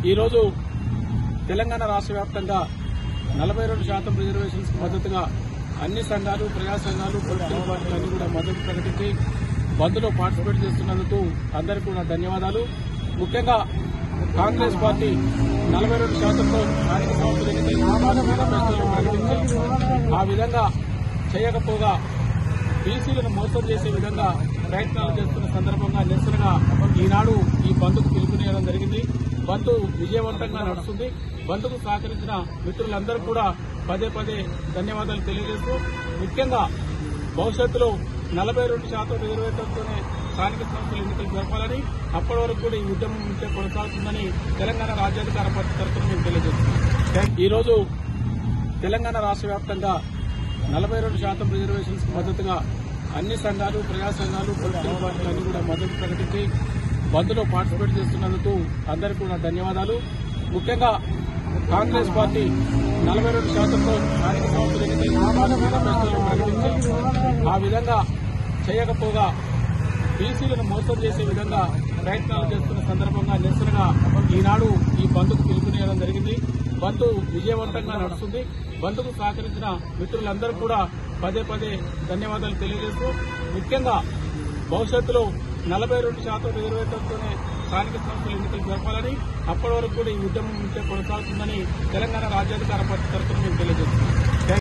ఈరోజు తెలంగాణ రాష్ట్ర వ్యాప్తంగా 42% రిజర్వేషన్స్ మద్దతుగా అన్ని సంఘాలు, ప్రజా సంఘాలు, పొలిటికల్ పార్టీలన్నీ కూడా మద్దతు ప్రకటించి బంద్లో పార్టిసిపేట్ చేస్తున్నందుకు అందరికీ కూడా ధన్యవాదాలు. ముఖ్యంగా కాంగ్రెస్ పార్టీ 42%తో స్థానిక సంస్థల ఎన్నికలు ప్రకటించి ఆ విధంగా చేయకపోగా బీసీలను మోసం చేసే విధంగా ప్రయత్నాలు చేస్తున్న సందర్భంగా నిరసనగా ఈనాడు ఈ బంద్కు పిలుపునివ్వడం జరిగింది. బంద్ విజయవంతంగా నడుస్తుంది. బంద్కు సహకరించిన మిత్రులందరూ కూడా పదే పదే ధన్యవాదాలు తెలియజేస్తూ, ముఖ్యంగా భవిష్యత్తులో 42% రిజర్వేషన్తోనే స్థానిక సంస్థల ఎన్నికలు జరపాలని, అప్పటి వరకు కూడా ఈ ఉద్యమం నుంచే కొనసాగుతుందని తెలంగాణ రాజ్యాధికార పార్టీ తరఫున మేము తెలియజేస్తున్నాం. ఈరోజు తెలంగాణ రాష్ట్ర వ్యాప్తంగా 42% రిజర్వేషన్స్ మద్దతుగా అన్ని సంఘాలు, ప్రజా సంఘాలు, పొలిటికల్ పార్టీలన్నీ కూడా మద్దతు ప్రకటించి బంద్లో పార్టిసిపేట్ చేస్తున్నందుకు అందరికీ కూడా ధన్యవాదాలు. ముఖ్యంగా కాంగ్రెస్ పార్టీ 42%తో స్థానిక సంస్థల ఎన్నికలు ప్రకటించి ఆ విధంగా చేయకపోగా బీసీలను మోసం చేసే విధంగా ప్రయత్నాలు చేస్తున్న సందర్భంగా నిరసనగా ఈనాడు ఈ బంద్కు పిలుపునివ్వడం జరిగింది. బంద్ విజయవంతంగా నడుస్తుంది. బంద్కు సహకరించిన మిత్రులందరూ కూడా పదే పదే ధన్యవాదాలు తెలియజేస్తూ, ముఖ్యంగా భవిష్యత్తులో 42% రిజర్వేషన్తోనే స్థానిక సంస్థల ఎన్నికలు జరపాలని, అప్పటి వరకు కూడా ఈ ఉద్యమం నుంచే కొనసాగుతుందని తెలంగాణ రాజ్యాధికార పార్టీ తరఫున మేము తెలియజేస్తున్నాం.